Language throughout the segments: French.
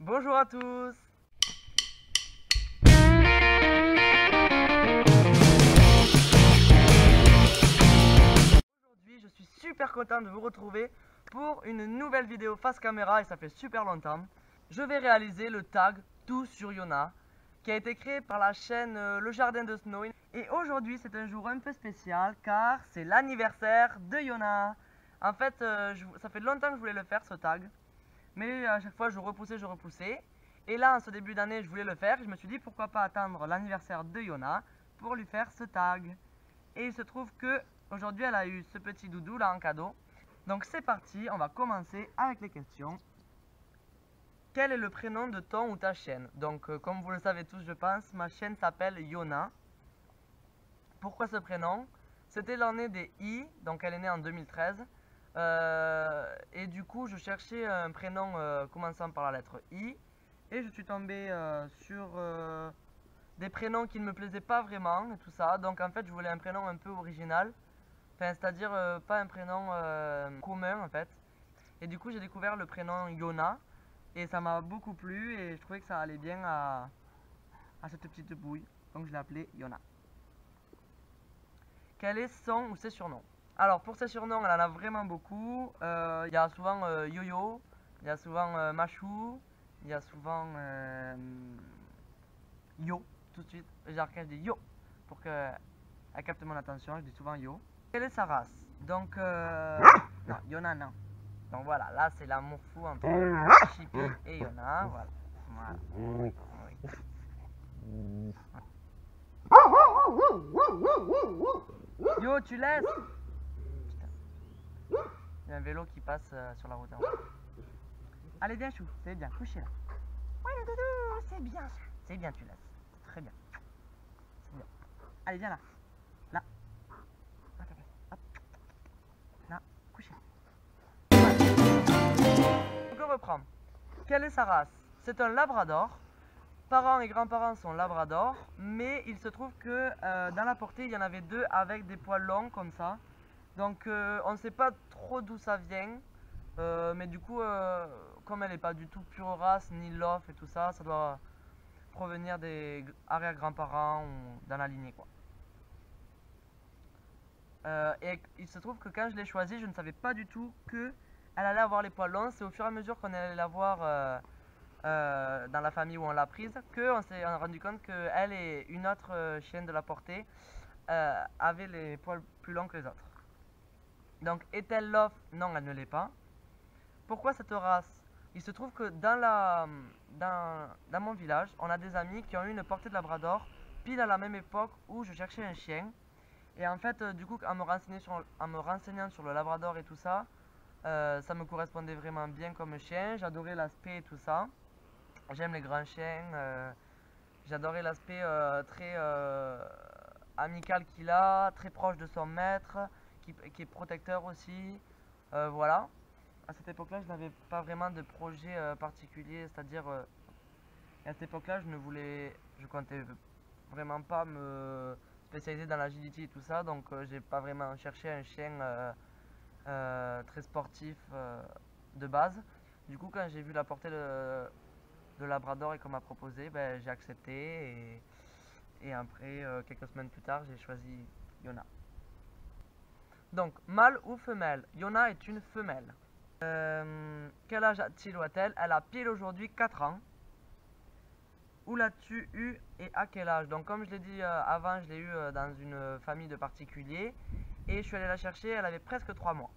Bonjour à tous. Aujourd'hui, je suis super content de vous retrouver pour une nouvelle vidéo face caméra et ça fait super longtemps. Je vais réaliser le tag Tout sur Yona qui a été créé par la chaîne Le Jardin de Snow. Et aujourd'hui, c'est un jour un peu spécial car c'est l'anniversaire de Yona. En fait, ça fait longtemps que je voulais le faire ce tag. Mais à chaque fois, je repoussais. Et là, en ce début d'année, je voulais le faire. Je me suis dit, pourquoi pas attendre l'anniversaire de Yona pour lui faire ce tag. Et il se trouve que aujourd'hui, elle a eu ce petit doudou là en cadeau. Donc c'est parti, on va commencer avec les questions. Quel est le prénom de ton ou ta chaîne? Donc comme vous le savez tous, je pense, ma chaîne s'appelle Yona. Pourquoi ce prénom? C'était l'année des I, donc elle est née en 2013. Et du coup, je cherchais un prénom commençant par la lettre I. Et je suis tombé sur des prénoms qui ne me plaisaient pas vraiment et tout ça. Donc en fait, je voulais un prénom un peu original. Enfin, c'est-à-dire pas un prénom commun en fait. Et du coup, j'ai découvert le prénom Yona. Et ça m'a beaucoup plu et je trouvais que ça allait bien à cette petite bouille. Donc je l'ai appelée Yona. Quel est son ou ses surnoms? Alors pour ses surnoms, elle en a vraiment beaucoup. Il y a souvent Yo-Yo, il y a souvent Machou, il y a souvent Yo, tout de suite. Genre quand je dis Yo, pour qu'elle capte mon attention, je dis souvent Yo. Quelle est sa race? Donc, non, Yona non. Donc voilà, là c'est l'amour fou entre Chippy et Yona, voilà. Voilà. Oui. Yo, tu laisses? Putain. Il y a un vélo qui passe sur la route. Allez, viens, chou, c'est bien, couchez là. Oui, le doudou, c'est bien ça. C'est bien, tu laisses. Très bien. C'est bien. Allez, viens là. Là. À ta place. Hop. Là, couchez. Donc on reprend. Quelle est sa race? C'est un labrador. Parents et grands-parents sont labrador, mais il se trouve que dans la portée, il y en avait deux avec des poils longs comme ça. Donc on ne sait pas trop d'où ça vient. Mais du coup, comme elle n'est pas du tout pure race, ni lof et tout ça, ça doit provenir des arrière-grands-parents ou dans la lignée quoi. Et il se trouve que quand je l'ai choisie, je ne savais pas du tout que elle allait avoir les poils longs. C'est au fur et à mesure qu'on allait la voir dans la famille où on l'a prise qu'on s'est rendu compte qu'elle et une autre chienne de la portée avaient les poils plus longs que les autres. Donc est-elle lof? Non, elle ne l'est pas. Pourquoi cette race? Il se trouve que dans mon village, on a des amis qui ont eu une portée de labrador pile à la même époque où je cherchais un chien. Et en fait, du coup, en me renseignant sur le labrador et tout ça, ça me correspondait vraiment bien comme chien. J'adorais l'aspect et tout ça. J'aime les grands chiens. J'adorais l'aspect très amical qu'il a, très proche de son maître, qui est protecteur aussi. Voilà. À cette époque-là, je n'avais pas vraiment de projet particulier, c'est-à-dire à cette époque-là, je comptais vraiment pas me spécialiser dans l'agility et tout ça, donc j'ai pas vraiment cherché un chien très sportif de base. Du coup, quand j'ai vu la portée de Labrador et qu'on m'a proposé, ben, j'ai accepté et après, quelques semaines plus tard, j'ai choisi Yona. Donc, mâle ou femelle? Yona est une femelle. Quel âge a-t-il ou a-t-elle? Elle a pile aujourd'hui 4 ans. Où l'as-tu eu et à quel âge? Donc comme je l'ai dit avant, je l'ai eu dans une famille de particuliers. Et je suis allé la chercher, elle avait presque 3 mois.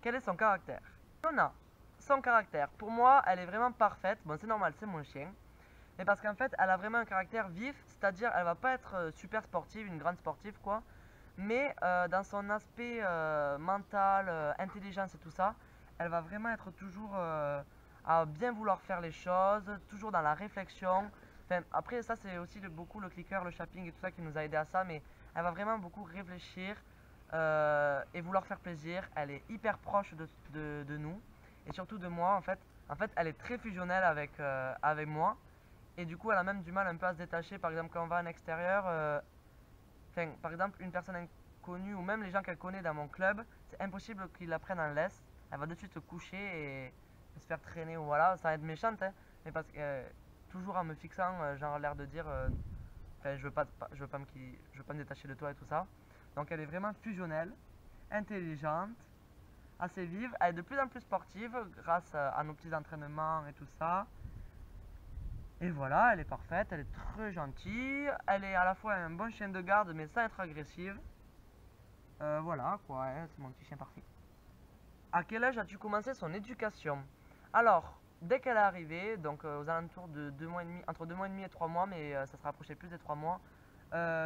Quel est son caractère? Yona, son caractère. Pour moi, elle est vraiment parfaite. Bon, c'est normal, c'est mon chien. Mais parce qu'en fait, elle a vraiment un caractère vif. C'est-à-dire, elle va pas être super sportive, une grande sportive quoi. Mais dans son aspect mental, intelligence et tout ça, elle va vraiment être toujours à bien vouloir faire les choses, toujours dans la réflexion. Enfin, après, ça c'est aussi beaucoup le clicker, le shopping et tout ça qui nous a aidé à ça, mais elle va vraiment beaucoup réfléchir et vouloir faire plaisir. Elle est hyper proche de nous et surtout de moi en fait. En fait, elle est très fusionnelle avec moi et du coup, elle a même du mal un peu à se détacher. Par exemple, quand on va en extérieur, enfin, par exemple, une personne inconnue ou même les gens qu'elle connaît dans mon club, c'est impossible qu'ils la prennent en laisse. Elle va de suite se coucher se faire traîner ou voilà, sans être méchante, hein, mais parce que toujours en me fixant, genre l'air de dire, enfin, je veux pas me détacher de toi et tout ça. Donc elle est vraiment fusionnelle, intelligente, assez vive. Elle est de plus en plus sportive grâce à nos petits entraînements et tout ça. Et voilà, elle est parfaite, elle est très gentille. Elle est à la fois un bon chien de garde mais sans être agressive. Voilà quoi, hein, c'est mon petit chien parfait. À quel âge as-tu commencé son éducation? Alors, dès qu'elle est arrivée, donc aux alentours de 2 mois et demi, entre 2 mois et demi et 3 mois, mais ça se rapprochait plus des 3 mois,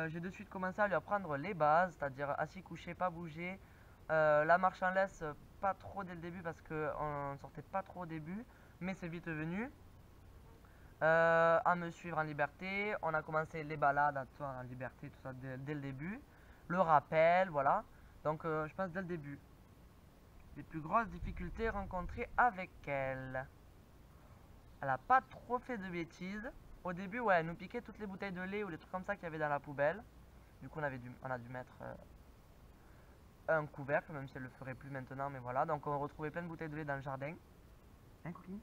j'ai de suite commencé à lui apprendre les bases, c'est-à-dire assis, couché, pas bouger. La marche en laisse, pas trop dès le début parce qu'on ne sortait pas trop au début, mais c'est vite venu. À me suivre en liberté, on a commencé les balades en liberté, tout ça dès le début. Le rappel, voilà. Donc je pense dès le début. Les plus grosses difficultés rencontrées avec elle. Elle a pas trop fait de bêtises. Au début, ouais, elle nous piquait toutes les bouteilles de lait ou les trucs comme ça qu'il y avait dans la poubelle. Du coup, on a dû mettre un couvercle, même si elle le ferait plus maintenant, mais voilà. Donc, on retrouvait plein de bouteilles de lait dans le jardin. Hein, coquine?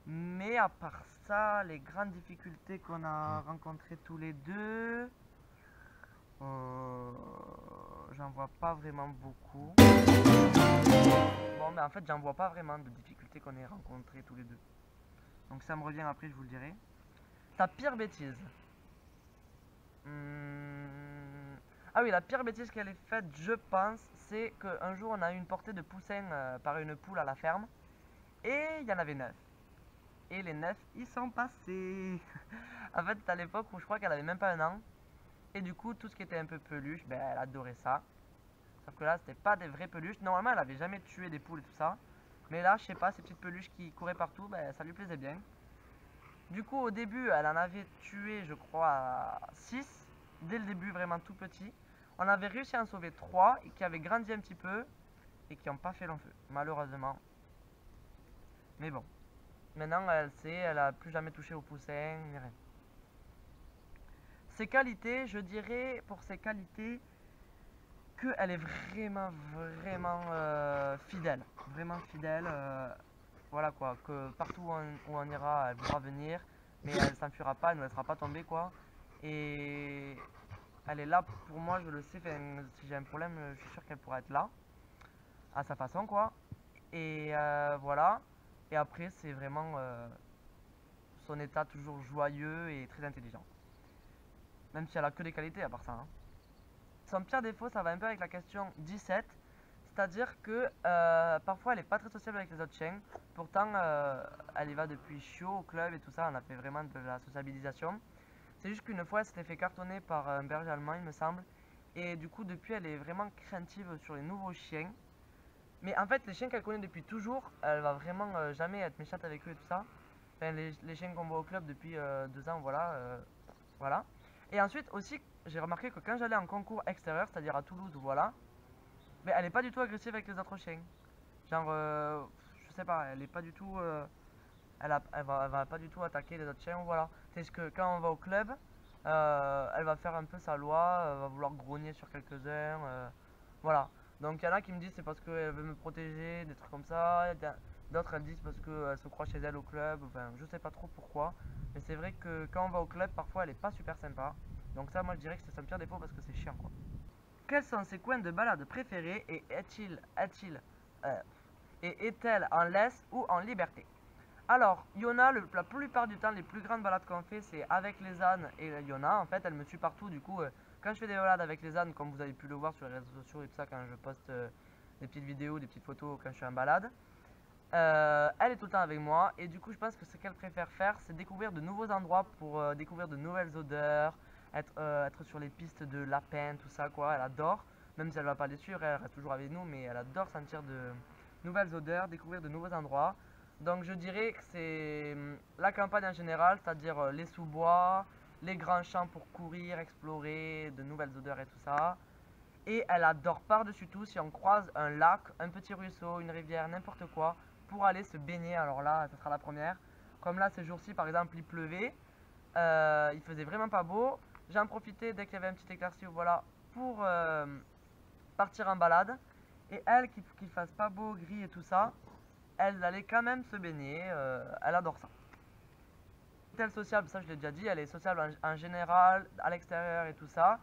Mais à part ça, les grandes difficultés qu'on a rencontrées tous les deux, j'en vois pas vraiment beaucoup. Bon, mais en fait, j'en vois pas vraiment de difficultés qu'on ait rencontrées tous les deux. Donc ça me revient après, je vous le dirai. Ta pire bêtise. Ah oui, la pire bêtise qu'elle ait faite, je pense, c'est qu'un jour on a eu une portée de poussins par une poule à la ferme. Et il y en avait 9. Et les 9, ils sont passés. En fait, c'était à l'époque où je crois qu'elle avait même pas un an. Et du coup, tout ce qui était un peu peluche, ben, elle adorait ça. Sauf que là, c'était pas des vraies peluches. Normalement, elle avait jamais tué des poules et tout ça. Mais là, je sais pas, ces petites peluches qui couraient partout, ben, ça lui plaisait bien. Du coup, au début, elle en avait tué, je crois, 6. Dès le début, vraiment tout petit. On avait réussi à en sauver 3 qui avaient grandi un petit peu et qui n'ont pas fait long feu, malheureusement. Mais bon, maintenant elle sait, elle a plus jamais touché au poussin, ni rien. Ses qualités, je dirais pour ses qualités qu'elle est vraiment fidèle. Vraiment fidèle. Voilà quoi, que partout où on ira, elle voudra venir, mais elle s'enfuira pas, elle ne laissera pas tomber quoi. Et elle est là pour moi, je le sais, si j'ai un problème, je suis sûr qu'elle pourra être là, à sa façon quoi. Et voilà. Et après, c'est vraiment son état toujours joyeux et très intelligent. Même si elle a que des qualités à part ça, hein. Son pire défaut, ça va un peu avec la question 17. C'est-à-dire que parfois elle est pas très sociable avec les autres chiens. Pourtant, elle y va depuis chiot au club et tout ça. On a fait vraiment de la sociabilisation. C'est juste qu'une fois, elle s'était fait cartonner par un berger allemand, il me semble. Et du coup, depuis, elle est vraiment craintive sur les nouveaux chiens. Mais en fait, les chiens qu'elle connaît depuis toujours, elle va vraiment jamais être méchante avec eux et tout ça. Enfin, les chiens qu'on voit au club depuis 2 ans, voilà. Voilà. Et ensuite aussi, j'ai remarqué que quand j'allais en concours extérieur, c'est-à-dire à Toulouse ou voilà, mais elle est pas du tout agressive avec les autres chiens. Genre, je sais pas, elle est pas du tout, elle va pas du tout attaquer les autres chiens, voilà. C'est que quand on va au club, elle va faire un peu sa loi, elle va vouloir grogner sur quelques-uns, voilà. Donc il y en a qui me disent c'est parce qu'elle veut me protéger, des trucs comme ça. D'autres elles disent parce qu'elle se croit chez elle au club, enfin je sais pas trop pourquoi. Mais c'est vrai que quand on va au club, parfois elle est pas super sympa. Donc ça, moi je dirais que c'est son pire défaut parce que c'est chiant quoi. Quels sont ses coins de balade préférés et est-elle en laisse ou en liberté? Alors, Yona, la plupart du temps, les plus grandes balades qu'on fait, c'est avec les ânes et Yona. En fait, elle me suit partout. Du coup, quand je fais des balades avec les ânes, comme vous avez pu le voir sur les réseaux sociaux et tout ça, quand je poste des petites vidéos, des petites photos quand je suis en balade, elle est tout le temps avec moi. Et du coup, je pense que ce qu'elle préfère faire, c'est découvrir de nouveaux endroits pour découvrir de nouvelles odeurs, être sur les pistes de lapins, tout ça, quoi. Elle adore. Même si elle va pas les suivre, elle reste toujours avec nous, mais elle adore sentir de nouvelles odeurs, découvrir de nouveaux endroits. Donc je dirais que c'est la campagne en général, c'est-à-dire les sous-bois, les grands champs pour courir, explorer, de nouvelles odeurs et tout ça. Et elle adore par-dessus tout si on croise un lac, un petit ruisseau, une rivière, n'importe quoi, pour aller se baigner. Alors là, ce sera la première. Comme là, ces jours-ci, par exemple, il pleuvait, il faisait vraiment pas beau. J'en profitais dès qu'il y avait un petit éclairci, voilà, pour partir en balade. Et elle, qu'il fasse pas beau, gris et tout ça, elle allait quand même se baigner, elle adore ça. Elle est sociable, ça je l'ai déjà dit, elle est sociable en général, à l'extérieur et tout ça,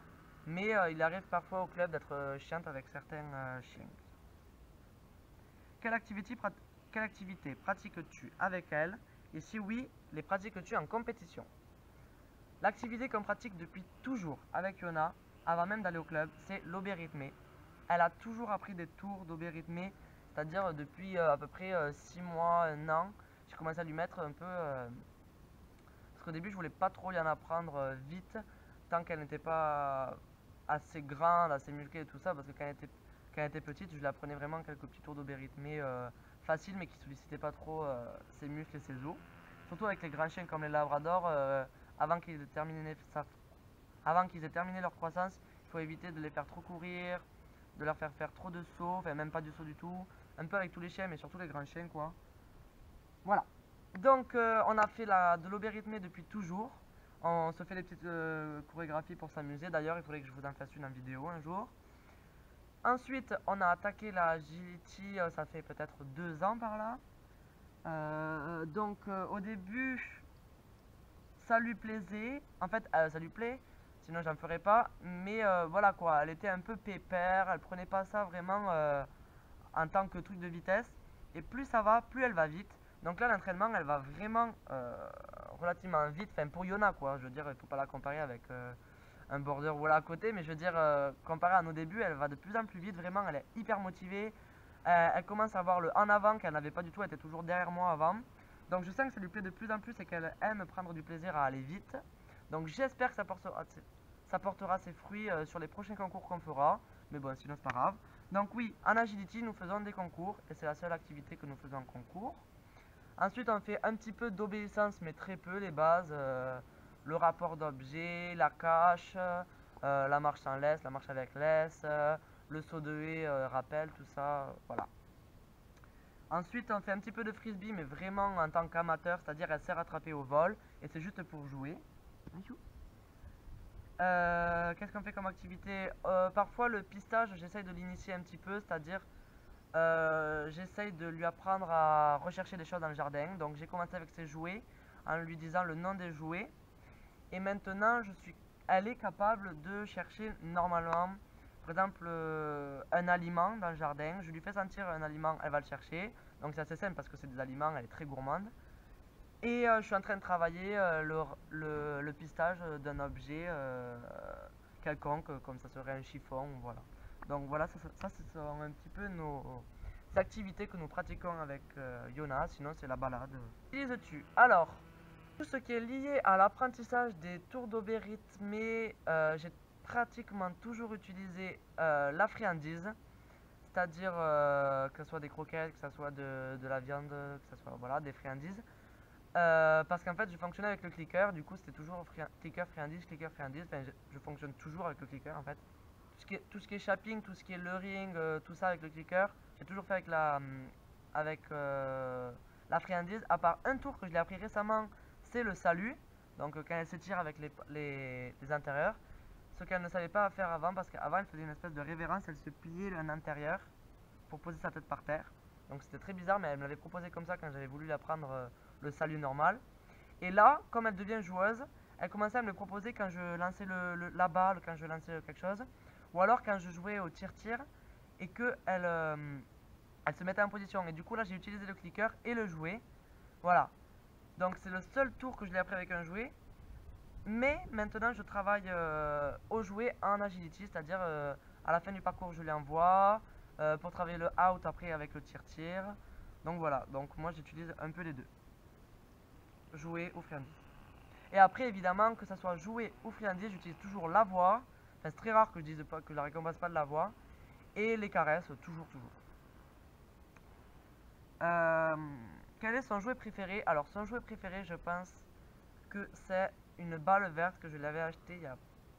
mais il arrive parfois au club d'être chiante avec certains chiens. Quelle activité pratiques-tu avec elle? Et si oui, les pratiques-tu en compétition? L'activité qu'on pratique depuis toujours avec Yona, avant même d'aller au club, c'est l'obé rythmé. Elle a toujours appris des tours d'obé rythmé, c'est-à-dire depuis à peu près 6 mois, 1 an, j'ai commencé à lui mettre un peu... parce qu'au début, je voulais pas trop y en apprendre vite, tant qu'elle n'était pas assez grande, assez musclée et tout ça, parce que quand elle était petite, je lui apprenais vraiment quelques petits tours d'obé rythmé faciles, mais qui sollicitaient pas trop ses muscles et ses os. Surtout avec les grands chiens comme les labradors, avant qu'ils aient terminé leur croissance, il faut éviter de les faire trop courir, de leur faire trop de sauts, enfin même pas du saut du tout, un peu avec tous les chiens, mais surtout les grands chiens quoi. Voilà. Donc on a fait de l'obé rythmé depuis toujours. On se fait des petites chorégraphies pour s'amuser. D'ailleurs, il faudrait que je vous en fasse une en vidéo un jour. Ensuite, on a attaqué la agility, ça fait peut-être 2 ans par là. Donc au début, ça lui plaisait. En fait, ça lui plaît, sinon j'en ferais pas. Mais voilà quoi, elle était un peu pépère. Elle prenait pas ça vraiment en tant que truc de vitesse. Et plus ça va, plus elle va vite. Donc là, l'entraînement, elle va vraiment relativement vite. Enfin, pour Yona, quoi. Je veux dire, il faut pas la comparer avec un border voilà à côté. Mais je veux dire, comparé à nos débuts, elle va de plus en plus vite. Vraiment, elle est hyper motivée. Elle commence à avoir le en avant qu'elle n'avait pas du tout. Elle était toujours derrière moi avant. Donc je sens que ça lui plaît de plus en plus et qu'elle aime prendre du plaisir à aller vite. Donc j'espère que ça portera ses fruits sur les prochains concours qu'on fera. Mais bon, sinon c'est pas grave. Donc oui, en agility, nous faisons des concours et c'est la seule activité que nous faisons en concours. Ensuite, on fait un petit peu d'obéissance, mais très peu, les bases. Le rapport d'objet, la cache, la marche sans laisse, la marche avec laisse, le saut de haie, rappel, tout ça, voilà. Ensuite, on fait un petit peu de frisbee, mais vraiment en tant qu'amateur, c'est-à-dire elle sert à attraper au vol, et c'est juste pour jouer. Qu'est-ce qu'on fait comme activité? Parfois, le pistage, j'essaye de l'initier un petit peu, c'est-à-dire j'essaye de lui apprendre à rechercher des choses dans le jardin. Donc j'ai commencé avec ses jouets en lui disant le nom des jouets. Et maintenant, elle est capable de chercher normalement, par exemple, un aliment dans le jardin. Je lui fais sentir un aliment, elle va le chercher. Donc c'est assez simple parce que c'est des aliments, elle est très gourmande. Et je suis en train de travailler le pistage d'un objet quelconque, comme ça serait un chiffon, voilà. Donc voilà, ça ce sont un petit peu nos activités que nous pratiquons avec Yona, sinon c'est la balade. Utilises-tu? Alors, tout ce qui est lié à l'apprentissage des tours d'obé rythmés, j'ai pratiquement toujours utilisé la friandise, c'est-à-dire que ce soit des croquettes, que ce soit de la viande, que ce soit voilà, des friandises. Parce qu'en fait, je fonctionnais avec le clicker, du coup, c'était toujours clicker, friandise, enfin, je fonctionne toujours avec le clicker en fait. Tout ce qui est shopping, tout ce qui est luring, tout ça avec le clicker, j'ai toujours fait avec la friandise, à part un tour que je l'ai appris récemment, c'est le salut. Donc quand elle s'étire avec les intérieurs. Ce qu'elle ne savait pas faire avant, parce qu'avant elle faisait une espèce de révérence, elle se pliait en intérieur pour poser sa tête par terre. Donc c'était très bizarre, mais elle me l'avait proposé comme ça quand j'avais voulu l'apprendre le salut normal. Et là, comme elle devient joueuse, elle commençait à me le proposer quand je lançais la balle, quand je lançais quelque chose. Ou alors quand je jouais au tir-tir et qu'elle elle se mettait en position. Et du coup là j'ai utilisé le clicker et le jouet. Voilà. Donc c'est le seul tour que je l'ai appris avec un jouet. Mais maintenant je travaille au jouet en agility, c'est-à-dire à la fin du parcours je lui envoie pour travailler le out après avec le tir-tir. Donc voilà, donc moi j'utilise un peu les deux. Jouet ou friandise. Et après évidemment que ça soit jouet ou friandise, j'utilise toujours la voix. Enfin, c'est très rare que je dise pas que je la récompense pas de la voix. Et les caresses, toujours. Quel est son jouet préféré? Alors son jouet préféré, je pense que c'est une balle verte que je l'avais achetée il y a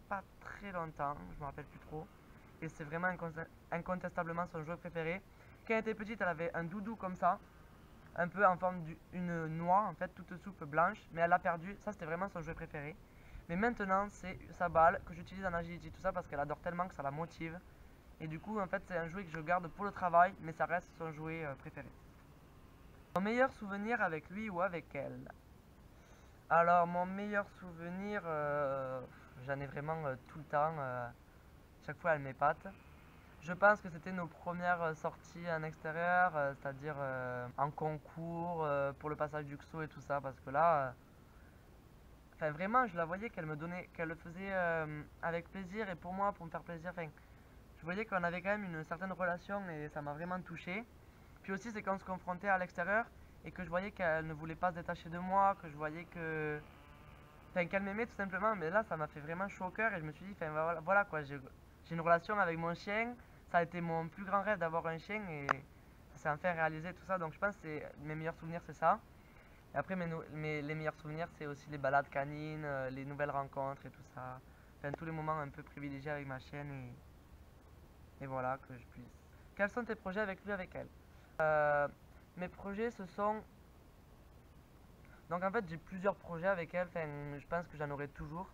pas très longtemps, je me rappelle plus trop. Et c'est vraiment incontestablement son jouet préféré. Quand elle était petite, elle avait un doudou comme ça, un peu en forme d'une noix, en fait, toute souple blanche, mais elle l'a perdu. Ça, c'était vraiment son jouet préféré. Mais maintenant, c'est sa balle que j'utilise en agility, tout ça parce qu'elle adore tellement que ça la motive. Et du coup, en fait, c'est un jouet que je garde pour le travail, mais ça reste son jouet préféré. Mon meilleur souvenir avec lui ou avec elle? Alors, mon meilleur souvenir, j'en ai vraiment tout le temps. Chaque fois, elle m'épate. Je pense que c'était nos premières sorties en extérieur, c'est-à-dire en concours, pour le passage du XO et tout ça, parce que là, enfin vraiment, je la voyais qu'elle me donnait, qu'elle le faisait avec plaisir et pour moi, pour me faire plaisir. Enfin, je voyais qu'on avait quand même une certaine relation et ça m'a vraiment touché. Puis aussi, c'est quand on se confrontait à l'extérieur et que je voyais qu'elle ne voulait pas se détacher de moi, que je voyais que, enfin, qu'elle m'aimait tout simplement. Mais là, ça m'a fait vraiment chaud au cœur et je me suis dit, enfin voilà, voilà quoi, j'ai une relation avec mon chien. Ça a été mon plus grand rêve d'avoir un chien et ça s'est enfin réalisé tout ça. Donc je pense que mes meilleurs souvenirs, c'est ça. Et après, les meilleurs souvenirs, c'est aussi les balades canines, les nouvelles rencontres et tout ça. Enfin, tous les moments un peu privilégiés avec ma chienne et voilà, que je puisse. Quels sont tes projets avec lui, avec elle? Euh, Mes projets, ce sont. Donc en fait, j'ai plusieurs projets avec elle. Enfin, je pense que j'en aurai toujours.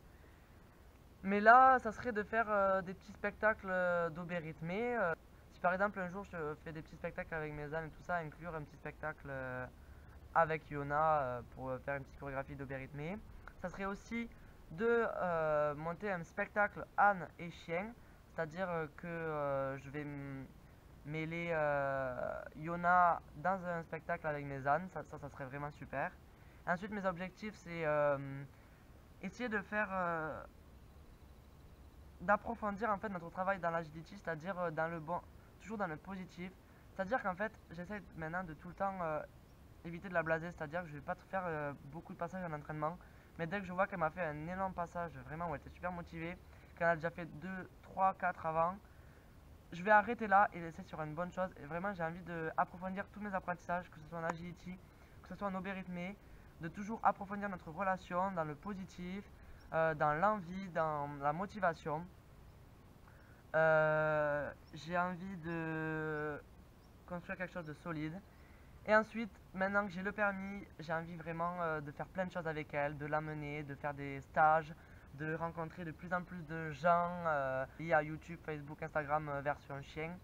Mais là, ça serait de faire des petits spectacles d'aubé rythmé. Si par exemple un jour je fais des petits spectacles avec mes ânes et tout ça, inclure un petit spectacle avec Yona pour faire une petite chorégraphie d'aubé rythmé. Ça serait aussi de monter un spectacle âne et chien, c'est-à-dire que je vais mêler Yona dans un spectacle avec mes ânes, ça serait vraiment super. Ensuite, mes objectifs, c'est essayer de faire d'approfondir en fait notre travail dans l'agility, c'est-à-dire dans le bon, toujours dans le positif. C'est-à-dire qu'en fait, j'essaie maintenant de tout le temps éviter de la blaser, c'est-à-dire que je vais pas faire beaucoup de passages en entraînement, mais dès que je vois qu'elle m'a fait un énorme passage, vraiment où elle était super motivée, qu'elle a déjà fait 2, 3, 4 avant, je vais arrêter là et laisser sur une bonne chose. Et vraiment, j'ai envie d'approfondir tous mes apprentissages, que ce soit en agility, que ce soit en obé rythmé, de toujours approfondir notre relation dans le positif, dans l'envie, dans la motivation. J'ai envie de construire quelque chose de solide. Et ensuite, maintenant que j'ai le permis, j'ai envie vraiment de faire plein de choses avec elle, de l'amener, de faire des stages, de rencontrer de plus en plus de gens liés à YouTube, Facebook, Instagram version chien.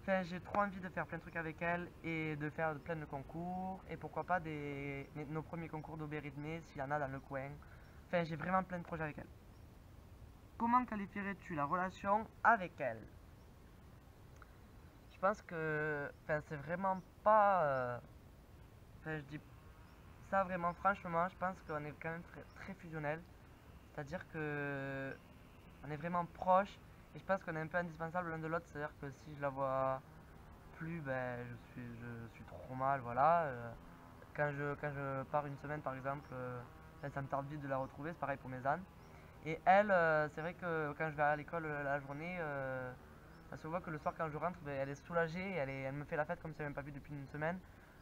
Enfin, j'ai trop envie de faire plein de trucs avec elle et de faire plein de concours et pourquoi pas nos premiers concours d'aubé rythmé s'il y en a dans le coin. Enfin, j'ai vraiment plein de projets avec elle. Comment qualifierais-tu la relation avec elle? Je pense que, enfin, c'est vraiment pas. Enfin, je dis ça vraiment franchement, je pense qu'on est quand même très fusionnel. C'est-à-dire que on est vraiment proches et je pense qu'on est un peu indispensable l'un de l'autre. C'est-à-dire que si je la vois plus, ben je suis trop mal, voilà. Quand je pars une semaine par exemple, ben, ça me tarde vite de la retrouver, c'est pareil pour mes ânes. Et elle, c'est vrai que quand je vais à l'école la journée, ça se voit que le soir quand je rentre, ben, elle est soulagée, elle me fait la fête comme si elle n'avait pas vu depuis une semaine.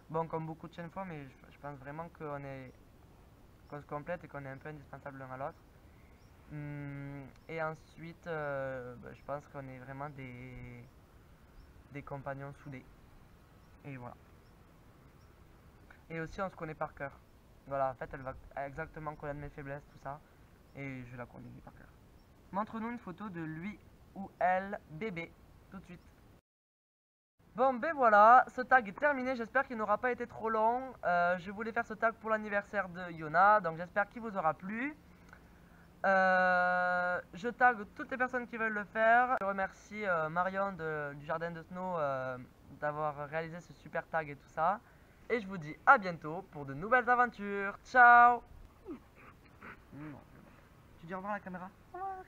Bon, comme beaucoup de chaînes fois, mais je pense vraiment qu'on se complète et qu'on est un peu indispensable l'un à l'autre. Et ensuite, ben, je pense qu'on est vraiment des compagnons soudés. Et voilà. Et aussi, on se connaît par cœur. Voilà, en fait, elle va exactement connaître mes faiblesses, tout ça. Et je la connais par cœur. Montre-nous une photo de lui ou elle, bébé, tout de suite. Bon, ben voilà, ce tag est terminé, j'espère qu'il n'aura pas été trop long. Je voulais faire ce tag pour l'anniversaire de Yona, donc j'espère qu'il vous aura plu. Je tag toutes les personnes qui veulent le faire. Je remercie Marion du Jardin de Snow d'avoir réalisé ce super tag et tout ça. Et je vous dis à bientôt pour de nouvelles aventures. Ciao. Tu dis au revoir à la caméra? Au revoir.